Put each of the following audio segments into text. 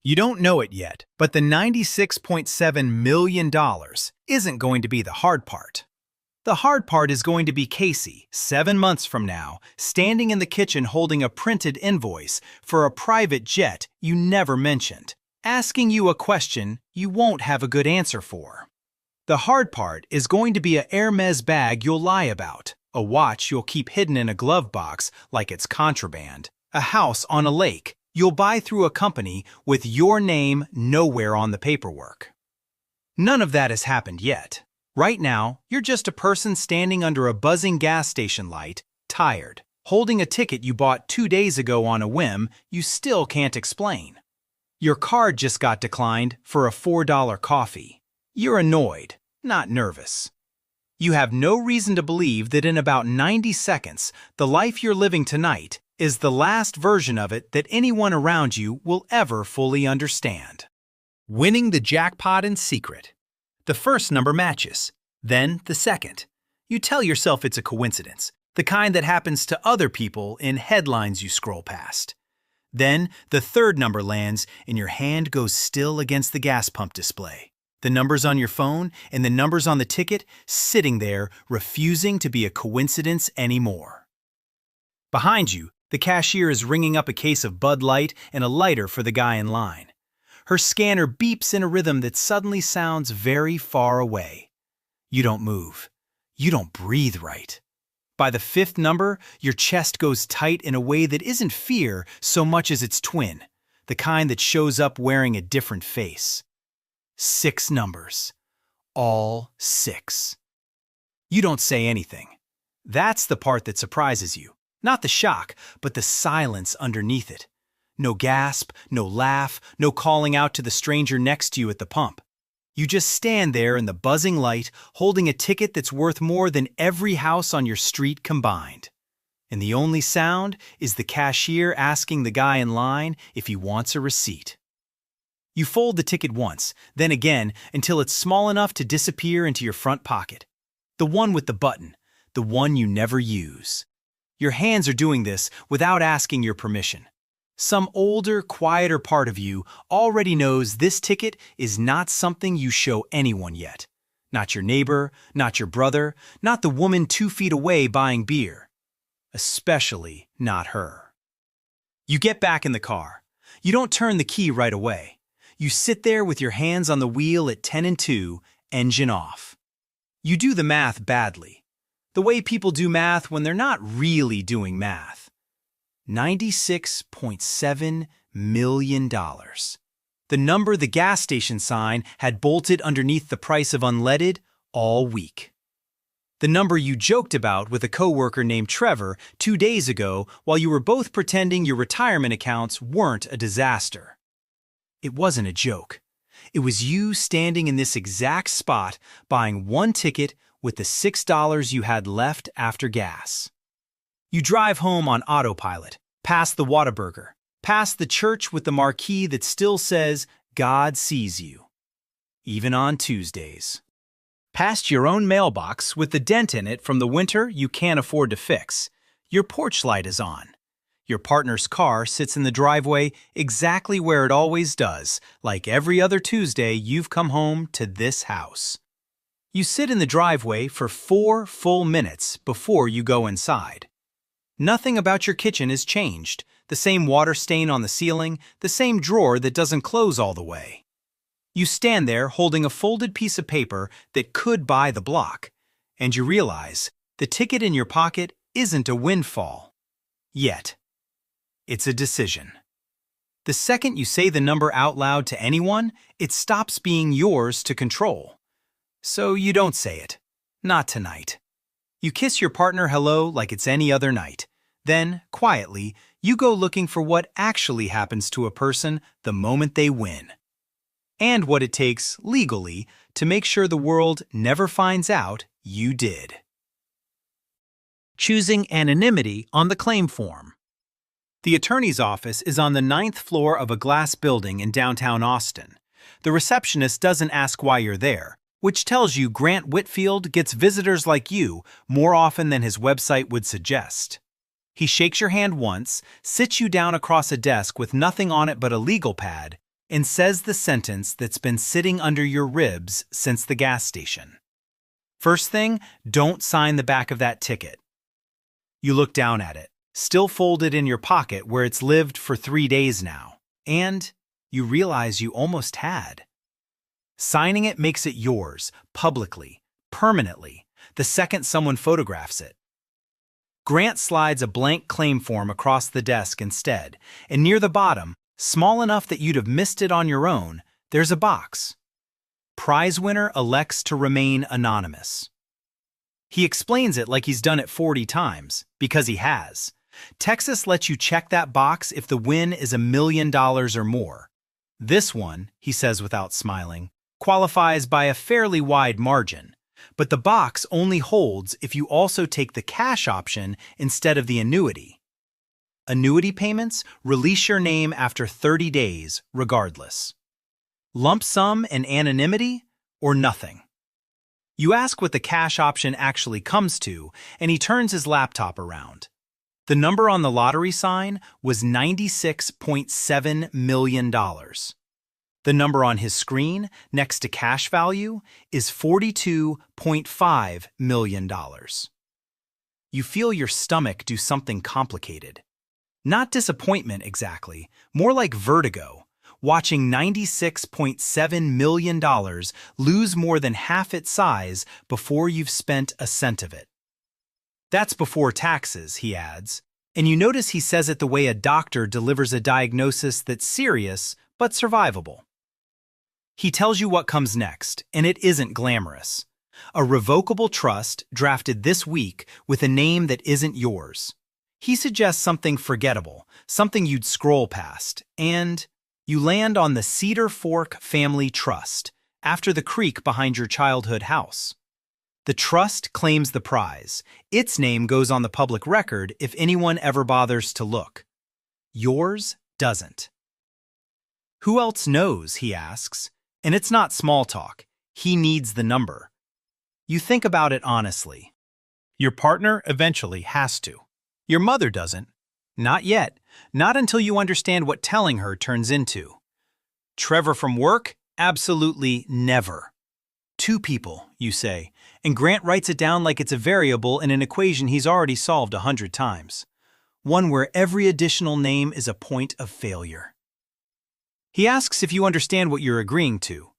You don't know it yet, but the $96.7 million isn't going to be the hard part. The hard part is going to be Casey, 7 months from now, standing in the kitchen holding a printed invoice for a private jet you never mentioned, asking you a question you won't have a good answer for. The hard part is going to be a Hermes bag you'll lie about, a watch you'll keep hidden in a glove box like it's contraband, a house on a lake you'll buy through a company with your name nowhere on the paperwork. None of that has happened yet. Right now, you're just a person standing under a buzzing gas station light, tired, holding a ticket you bought 2 days ago on a whim you still can't explain. Your card just got declined for a $4 coffee. You're annoyed, not nervous. You have no reason to believe that in about 90 seconds, the life you're living tonight is the last version of it that anyone around you will ever fully understand. Winning the jackpot in secret. The first number matches, then the second. You tell yourself it's a coincidence, the kind that happens to other people in headlines you scroll past. Then the third number lands and your hand goes still against the gas pump display. The numbers on your phone and the numbers on the ticket sitting there refusing to be a coincidence anymore. Behind you, the cashier is ringing up a case of Bud Light and a lighter for the guy in line. Her scanner beeps in a rhythm that suddenly sounds very far away. You don't move. You don't breathe right. By the fifth number, your chest goes tight in a way that isn't fear so much as its twin, the kind that shows up wearing a different face. 6 numbers. All 6. You don't say anything. That's the part that surprises you. Not the shock, but the silence underneath it. No gasp, no laugh, no calling out to the stranger next to you at the pump. You just stand there in the buzzing light, holding a ticket that's worth more than every house on your street combined. And the only sound is the cashier asking the guy in line if he wants a receipt. You fold the ticket once, then again, until it's small enough to disappear into your front pocket. The one with the button, the one you never use. Your hands are doing this without asking your permission. Some older, quieter part of you already knows this ticket is not something you show anyone yet. Not your neighbor, not your brother, not the woman 2 feet away buying beer. Especially not her. You get back in the car. You don't turn the key right away. You sit there with your hands on the wheel at 10 and 2, engine off. You do the math badly. The way people do math when they're not really doing math. $96.7 million. The number the gas station sign had bolted underneath the price of unleaded all week. The number you joked about with a coworker named Trevor 2 days ago while you were both pretending your retirement accounts weren't a disaster. It wasn't a joke. It was you standing in this exact spot buying one ticket with the $6 you had left after gas. You drive home on autopilot, past the Whataburger, past the church with the marquee that still says, God sees you. Even on Tuesdays. Past your own mailbox with the dent in it from the winter you can't afford to fix. Your porch light is on. Your partner's car sits in the driveway exactly where it always does, like every other Tuesday you've come home to this house. You sit in the driveway for 4 full minutes before you go inside. Nothing about your kitchen has changed. The same water stain on the ceiling, the same drawer that doesn't close all the way. You stand there holding a folded piece of paper that could buy the block, and you realize the ticket in your pocket isn't a windfall. Yet. It's a decision. The second you say the number out loud to anyone, it stops being yours to control. So you don't say it. Not tonight. You kiss your partner hello like it's any other night. Then, quietly, you go looking for what actually happens to a person the moment they win. And what it takes, legally, to make sure the world never finds out you did. Choosing anonymity on the claim form. The attorney's office is on the 9th floor of a glass building in downtown Austin. The receptionist doesn't ask why you're there, which tells you Grant Whitfield gets visitors like you more often than his website would suggest. He shakes your hand once, sits you down across a desk with nothing on it but a legal pad, and says the sentence that's been sitting under your ribs since the gas station. First thing, don't sign the back of that ticket. You look down at it, still folded in your pocket where it's lived for 3 days now, and you realize you almost had. Signing it makes it yours, publicly, permanently, the second someone photographs it. Grant slides a blank claim form across the desk instead, and near the bottom, small enough that you'd have missed it on your own, there's a box. Prize winner elects to remain anonymous. He explains it like he's done it 40 times, because he has. Texas lets you check that box if the win is $1 million or more. This one, he says without smiling, qualifies by a fairly wide margin, but the box only holds if you also take the cash option instead of the annuity. Annuity payments release your name after 30 days, regardless. Lump sum and anonymity, or nothing. You ask what the cash option actually comes to, and he turns his laptop around. The number on the lottery sign was $96.7 million. The number on his screen, next to cash value, is $42.5 million. You feel your stomach do something complicated. Not disappointment exactly, more like vertigo, watching $96.7 million lose more than half its size before you've spent a cent of it. That's before taxes, he adds, and you notice he says it the way a doctor delivers a diagnosis that's serious but survivable. He tells you what comes next, and it isn't glamorous. A revocable trust drafted this week with a name that isn't yours. He suggests something forgettable, something you'd scroll past, and you land on the Cedar Fork Family Trust, after the creek behind your childhood house. The trust claims the prize. Its name goes on the public record if anyone ever bothers to look. Yours doesn't. Who else knows, he asks, and it's not small talk. He needs the number. You think about it honestly. Your partner eventually has to. Your mother doesn't. Not yet. Not until you understand what telling her turns into. Trevor from work? Absolutely never. 2 people, you say, and Grant writes it down like it's a variable in an equation he's already solved 100 times. One where every additional name is a point of failure. He asks if you understand what you're agreeing to.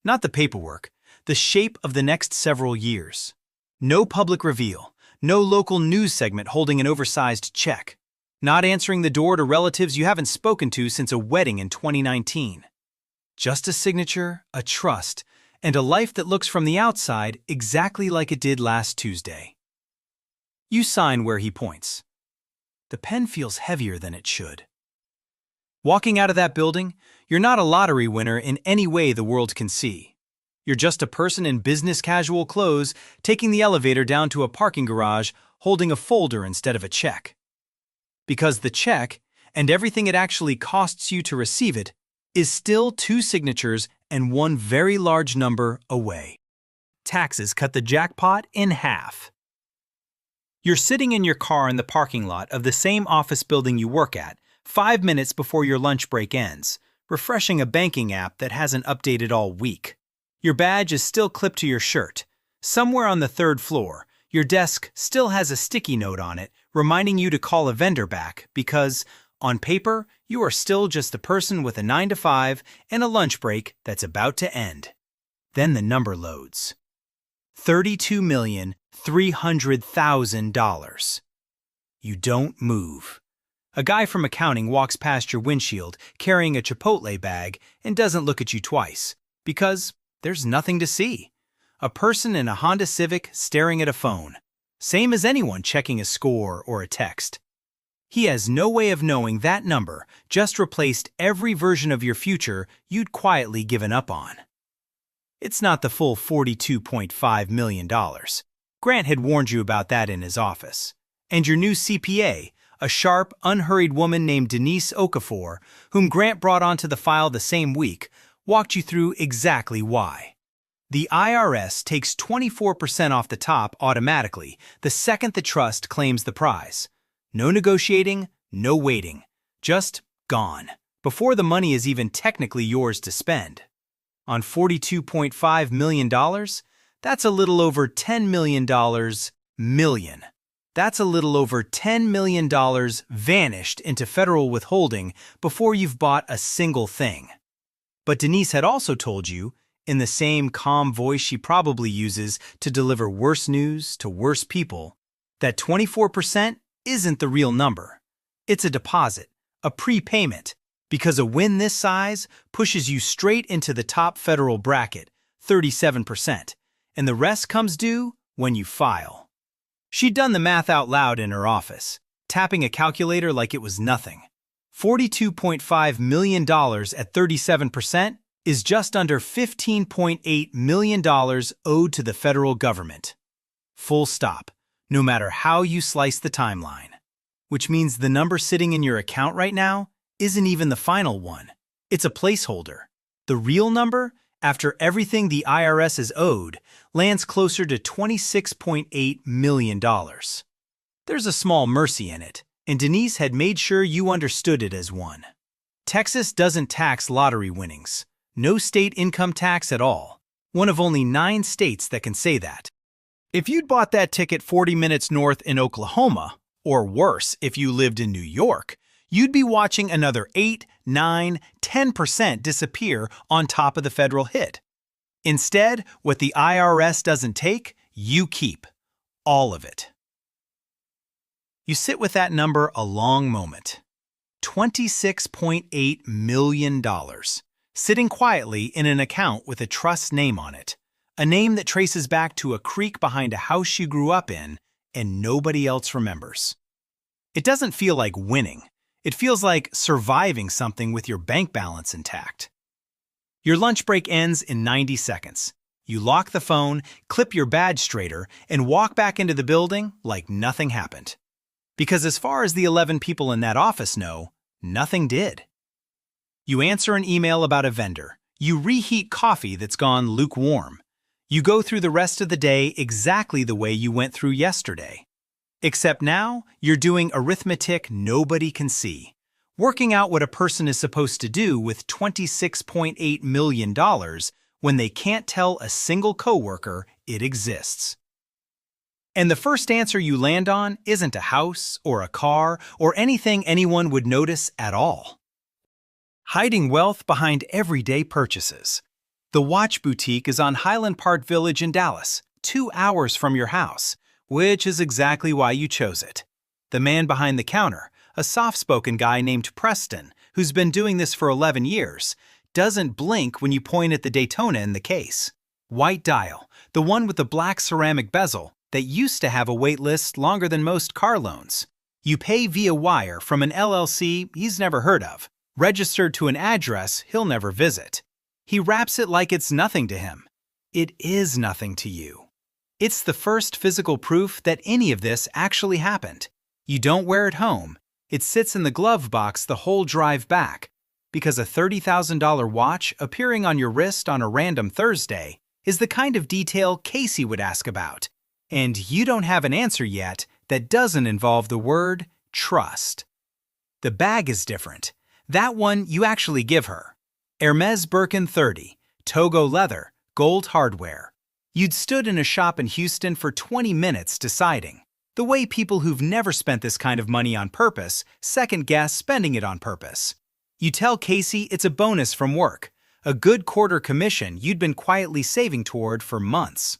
Not the paperwork, the shape of the next several years. No public reveal, no local news segment holding an oversized check. Not answering the door to relatives you haven't spoken to since a wedding in 2019. Just a signature, a trust, and a life that looks from the outside exactly like it did last Tuesday. You sign where he points. The pen feels heavier than it should. Walking out of that building, you're not a lottery winner in any way the world can see. You're just a person in business casual clothes taking the elevator down to a parking garage holding a folder instead of a check. Because the check, and everything it actually costs you to receive it, is still 2 signatures and 1 very large number away. Taxes cut the jackpot in half. You're sitting in your car in the parking lot of the same office building you work at, 5 minutes before your lunch break ends, refreshing a banking app that hasn't updated all week. Your badge is still clipped to your shirt. Somewhere on the 3rd floor, your desk still has a sticky note on it reminding you to call a vendor back because, on paper, you are still just a person with a 9-to-5 and a lunch break that's about to end. Then the number loads. $32,300,000. You don't move. A guy from accounting walks past your windshield carrying a Chipotle bag and doesn't look at you twice, because there's nothing to see. A person in a Honda Civic staring at a phone. Same as anyone checking a score or a text. He has no way of knowing that number just replaced every version of your future you'd quietly given up on. It's not the full $42.5 million. Grant had warned you about that in his office. And your new CPA, a sharp, unhurried woman named Denise Okafor, whom Grant brought onto the file the same week, walked you through exactly why. The IRS takes 24% off the top automatically the second the trust claims the prize. No negotiating, no waiting. Just gone. before the money is even technically yours to spend. On $42.5 million, that's a little over $10 million million. That's a little over $10 million vanished into federal withholding before you've bought a single thing. But Denise had also told you, in the same calm voice she probably uses to deliver worse news to worse people, that 24% isn't the real number. It's a deposit, a prepayment, because a win this size pushes you straight into the top federal bracket, 37%, and the rest comes due when you file. She'd done the math out loud in her office, tapping a calculator like it was nothing. $42.5 million at 37% is just under $15.8 million owed to the federal government. Full stop, no matter how you slice the timeline. Which means the number sitting in your account right now isn't even the final one. It's a placeholder. The real number, after everything the IRS is owed, lands closer to $26.8 million. There's a small mercy in it, and Denise had made sure you understood it as one. Texas doesn't tax lottery winnings. No state income tax at all. One of only 9 states that can say that. If you'd bought that ticket 40 minutes north in Oklahoma, or worse, if you lived in New York, you'd be watching another 8, 9, 10% disappear on top of the federal hit. Instead, what the IRS doesn't take, you keep. All of it. You sit with that number a long moment. $26.8 million. Sitting quietly in an account with a trust name on it. A name that traces back to a creek behind a house you grew up in and nobody else remembers. It doesn't feel like winning. It feels like surviving something with your bank balance intact. Your lunch break ends in 90 seconds. You lock the phone, clip your badge straighter, and walk back into the building like nothing happened. Because as far as the 11 people in that office know, nothing did. You answer an email about a vendor. You reheat coffee that's gone lukewarm. You go through the rest of the day exactly the way you went through yesterday. Except now, you're doing arithmetic nobody can see, working out what a person is supposed to do with $26.8 million when they can't tell a single coworker it exists. And the first answer you land on isn't a house or a car or anything anyone would notice at all. Hiding wealth behind everyday purchases. The watch boutique is on Highland Park Village in Dallas, 2 hours from your house, which is exactly why you chose it. The man behind the counter, a soft-spoken guy named Preston, who's been doing this for 11 years, doesn't blink when you point at the Daytona in the case. White dial, the one with the black ceramic bezel that used to have a wait list longer than most car loans. You pay via wire from an LLC he's never heard of, registered to an address he'll never visit. He wraps it like it's nothing to him. It is nothing to you. It's the first physical proof that any of this actually happened. You don't wear it home. It sits in the glove box the whole drive back, because a $30,000 watch appearing on your wrist on a random Thursday is the kind of detail Casey would ask about, and you don't have an answer yet that doesn't involve the word trust. The bag is different. That one you actually give her. Hermes Birkin 30, Togo leather, gold hardware. You'd stood in a shop in Houston for 20 minutes deciding. The way people who've never spent this kind of money on purpose second-guess spending it on purpose. You tell Casey it's a bonus from work, a good quarter commission you'd been quietly saving toward for months.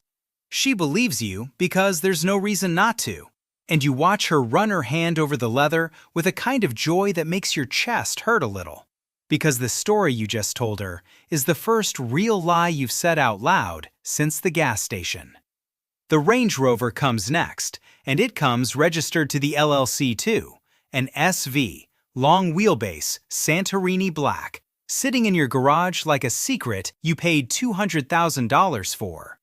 She believes you because there's no reason not to, and you watch her run her hand over the leather with a kind of joy that makes your chest hurt a little. Because the story you just told her is the first real lie you've said out loud since the gas station. The Range Rover comes next, and it comes registered to the LLC too, an SV, long wheelbase, Santorini black, sitting in your garage like a secret you paid $200,000 for.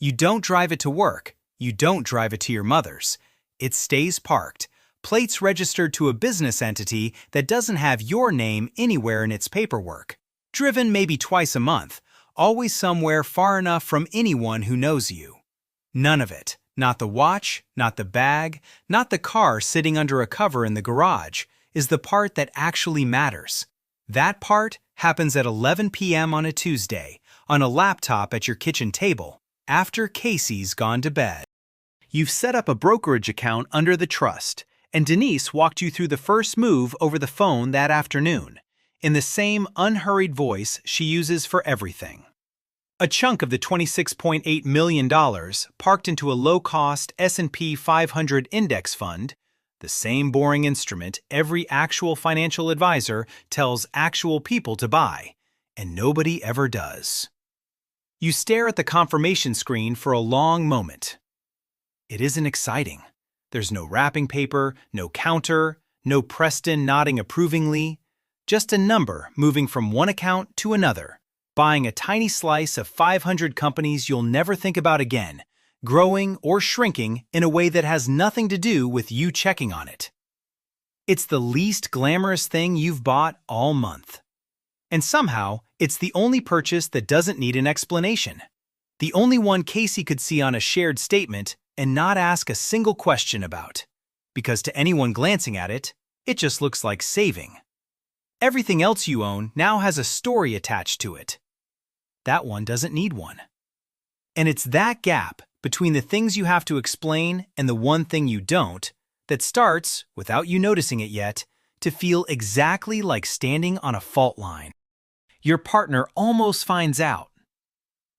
You don't drive it to work, you don't drive it to your mother's. It stays parked, plates registered to a business entity that doesn't have your name anywhere in its paperwork. Driven maybe twice a month, always somewhere far enough from anyone who knows you. None of it, not the watch, not the bag, not the car sitting under a cover in the garage, is the part that actually matters. That part happens at 11 p.m. on a Tuesday, on a laptop at your kitchen table, after Casey's gone to bed. You've set up a brokerage account under the trust, and Denise walked you through the first move over the phone that afternoon, in the same unhurried voice she uses for everything. A chunk of the $26.8 million parked into a low-cost S&P 500 index fund, the same boring instrument every actual financial advisor tells actual people to buy, and nobody ever does. You stare at the confirmation screen for a long moment. It isn't exciting. There's no wrapping paper, no counter, no Preston nodding approvingly, just a number moving from one account to another, buying a tiny slice of 500 companies you'll never think about again, growing or shrinking in a way that has nothing to do with you checking on it. It's the least glamorous thing you've bought all month. And somehow, it's the only purchase that doesn't need an explanation. The only one Casey could see on a shared statement and not ask a single question about. Because to anyone glancing at it, it just looks like saving. Everything else you own now has a story attached to it. That one doesn't need one. And it's that gap between the things you have to explain and the one thing you don't that starts, without you noticing it yet, to feel exactly like standing on a fault line. Your partner almost finds out.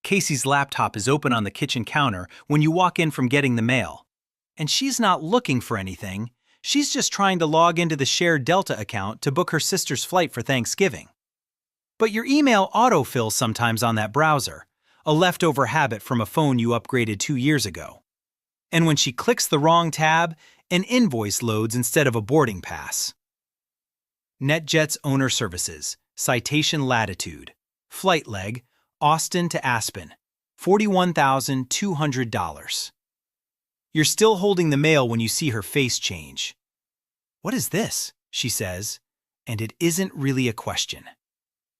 Casey's laptop is open on the kitchen counter when you walk in from getting the mail. And she's not looking for anything. She's just trying to log into the shared Delta account to book her sister's flight for Thanksgiving. But your email autofills sometimes on that browser, a leftover habit from a phone you upgraded 2 years ago. And when she clicks the wrong tab, an invoice loads instead of a boarding pass. NetJet's owner services, citation latitude, flight leg, Austin to Aspen, $41,200. You're still holding the mail when you see her face change. "What is this?" she says, and it isn't really a question.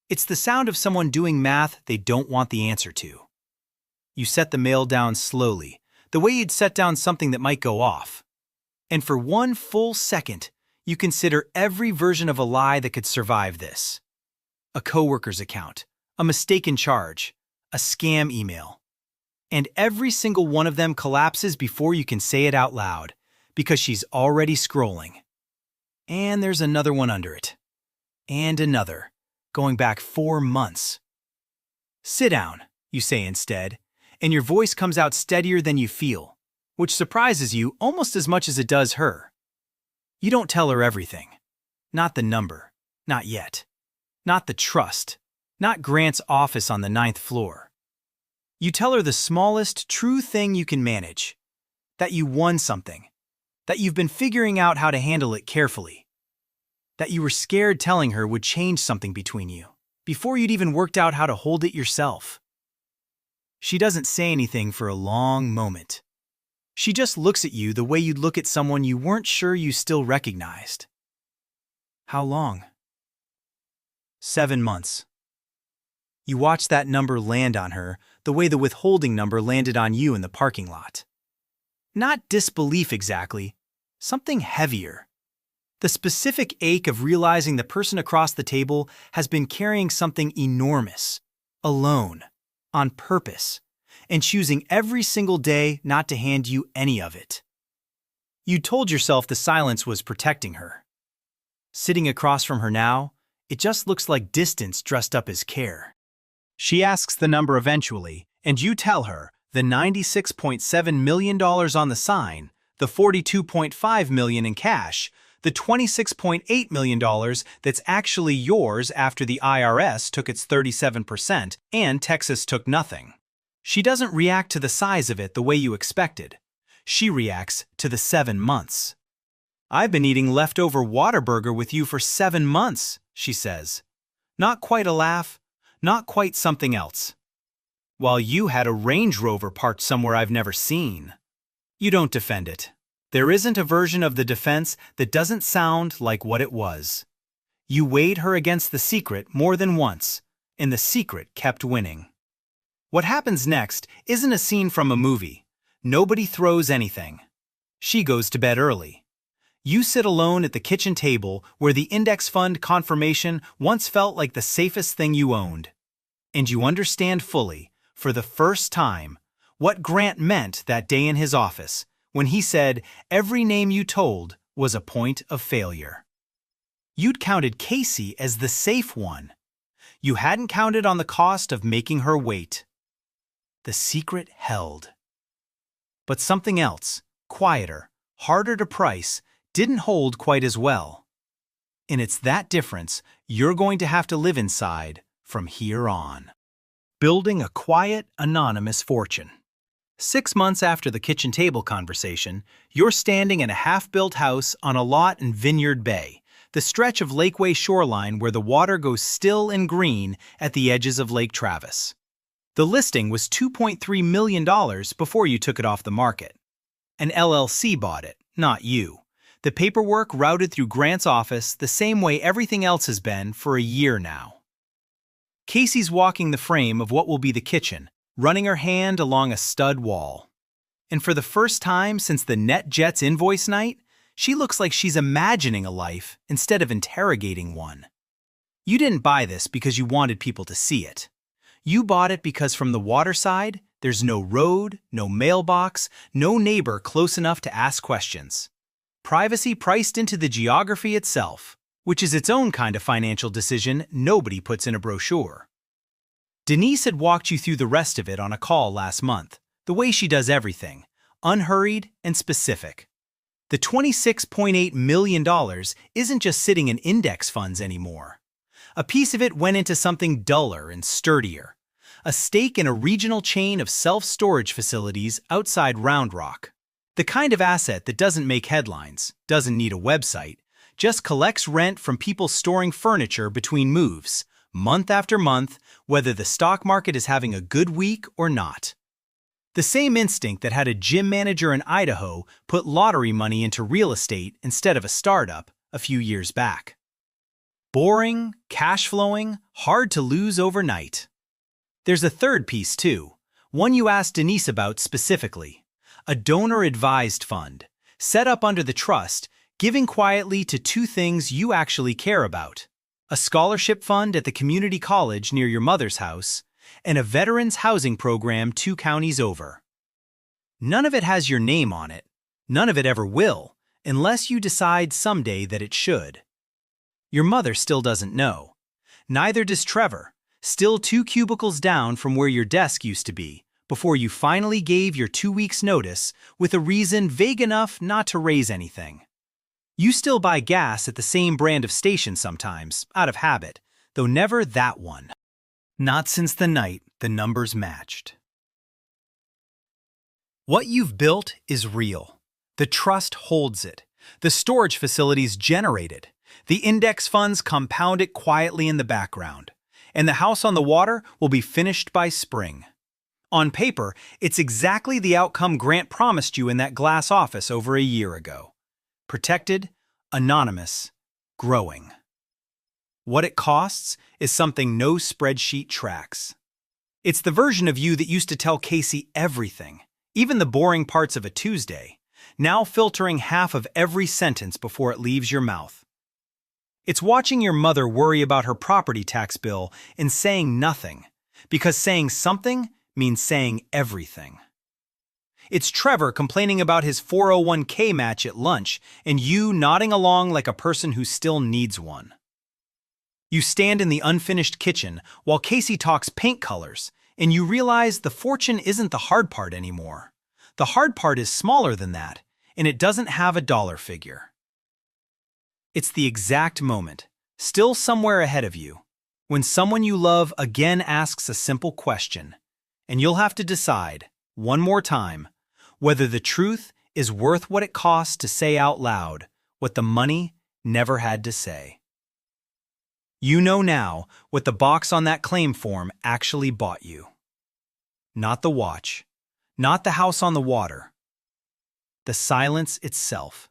It's the sound of someone doing math they don't want the answer to. You set the mail down slowly, the way you'd set down something that might go off. And for one full second, you consider every version of a lie that could survive this. A coworker's account, a mistaken charge, a scam email. And every single one of them collapses before you can say it out loud, because she's already scrolling. And there's another one under it. And another, going back 4 months. "Sit down," you say instead, and your voice comes out steadier than you feel, which surprises you almost as much as it does her. You don't tell her everything. Not the number. Not yet. Not the trust. Not Grant's office on the 9th floor. You tell her the smallest, true thing you can manage. That you won something. That you've been figuring out how to handle it carefully. That you were scared telling her would change something between you, before you'd even worked out how to hold it yourself. She doesn't say anything for a long moment. She just looks at you the way you'd look at someone you weren't sure you still recognized. How long? 7 months. You watch that number land on her the way the withholding number landed on you in the parking lot. Not disbelief exactly, something heavier. The specific ache of realizing the person across the table has been carrying something enormous, alone, on purpose, and choosing every single day not to hand you any of it. You told yourself the silence was protecting her. Sitting across from her now, it just looks like distance dressed up as care. She asks the number eventually, and you tell her the $96.7 million on the sign, the $42.5 million in cash, the $26.8 million that's actually yours after the IRS took its 37% and Texas took nothing. She doesn't react to the size of it the way you expected. She reacts to the 7 months. "I've been eating leftover Whataburger with you for 7 months, she says. Not quite a laugh, not quite something else. While you had a Range Rover parked somewhere I've never seen. You don't defend it. There isn't a version of the defense that doesn't sound like what it was. You weighed her against the secret more than once, and the secret kept winning. What happens next isn't a scene from a movie. Nobody throws anything. She goes to bed early. You sit alone at the kitchen table where the index fund confirmation once felt like the safest thing you owned. And you understand fully, for the first time, what Grant meant that day in his office when he said every name you told was a point of failure. You'd counted Casey as the safe one. You hadn't counted on the cost of making her wait. The secret held. But something else, quieter, harder to price, didn't hold quite as well. And it's that difference you're going to have to live inside from here on. Building a quiet, anonymous fortune. 6 months after the kitchen table conversation, you're standing in a half-built house on a lot in Vineyard Bay, the stretch of Lakeway shoreline where the water goes still and green at the edges of Lake Travis. The listing was $2.3 million before you took it off the market. An LLC bought it, not you. The paperwork routed through Grant's office the same way everything else has been for a year now. Casey's walking the frame of what will be the kitchen, running her hand along a stud wall. And for the first time since the NetJets invoice night, she looks like she's imagining a life instead of interrogating one. You didn't buy this because you wanted people to see it. You bought it because from the waterside, there's no road, no mailbox, no neighbor close enough to ask questions. Privacy priced into the geography itself, which is its own kind of financial decision nobody puts in a brochure. Denise had walked you through the rest of it on a call last month, the way she does everything, unhurried and specific. The $26.8 million isn't just sitting in index funds anymore. A piece of it went into something duller and sturdier, a stake in a regional chain of self-storage facilities outside Round Rock. The kind of asset that doesn't make headlines, doesn't need a website, just collects rent from people storing furniture between moves, month after month, whether the stock market is having a good week or not. The same instinct that had a gym manager in Idaho put lottery money into real estate instead of a startup a few years back. Boring, cash-flowing, hard to lose overnight. There's a third piece too, one you asked Denise about specifically. A donor-advised fund, set up under the trust, giving quietly to two things you actually care about: a scholarship fund at the community college near your mother's house, and a veterans housing program 2 counties over. None of it has your name on it. None of it ever will, unless you decide someday that it should. Your mother still doesn't know. Neither does Trevor, still 2 cubicles down from where your desk used to be, before you finally gave your 2 weeks' notice with a reason vague enough not to raise anything. You still buy gas at the same brand of station sometimes, out of habit, though never that one. Not since the night the numbers matched. What you've built is real. The trust holds it. The storage facilities generate it. The index funds compound it quietly in the background. And the house on the water will be finished by spring. On paper, it's exactly the outcome Grant promised you in that glass office over a year ago. Protected, anonymous, growing. What it costs is something no spreadsheet tracks. It's the version of you that used to tell Casey everything, even the boring parts of a Tuesday, now filtering half of every sentence before it leaves your mouth. It's watching your mother worry about her property tax bill and saying nothing, because saying something means saying everything. It's Trevor complaining about his 401k match at lunch and you nodding along like a person who still needs one. You stand in the unfinished kitchen while Casey talks paint colors and you realize the fortune isn't the hard part anymore. The hard part is smaller than that, and it doesn't have a dollar figure. It's the exact moment, still somewhere ahead of you, when someone you love again asks a simple question. And you'll have to decide, one more time, whether the truth is worth what it costs to say out loud what the money never had to say. You know now what the box on that claim form actually bought you. Not the watch, not the house on the water. The silence itself,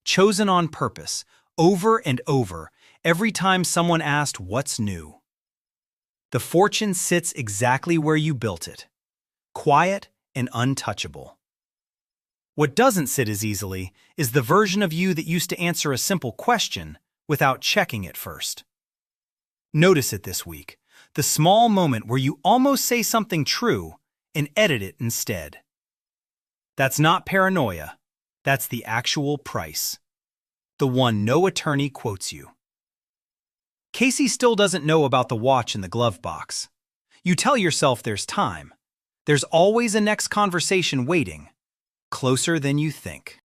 chosen on purpose, over and over, every time someone asked what's new. The fortune sits exactly where you built it, quiet and untouchable. What doesn't sit as easily is the version of you that used to answer a simple question without checking it first. Notice it this week, the small moment where you almost say something true and edit it instead. That's not paranoia, that's the actual price. The one no attorney quotes you. Casey still doesn't know about the watch in the glove box. You tell yourself there's time. There's always a next conversation waiting, closer than you think.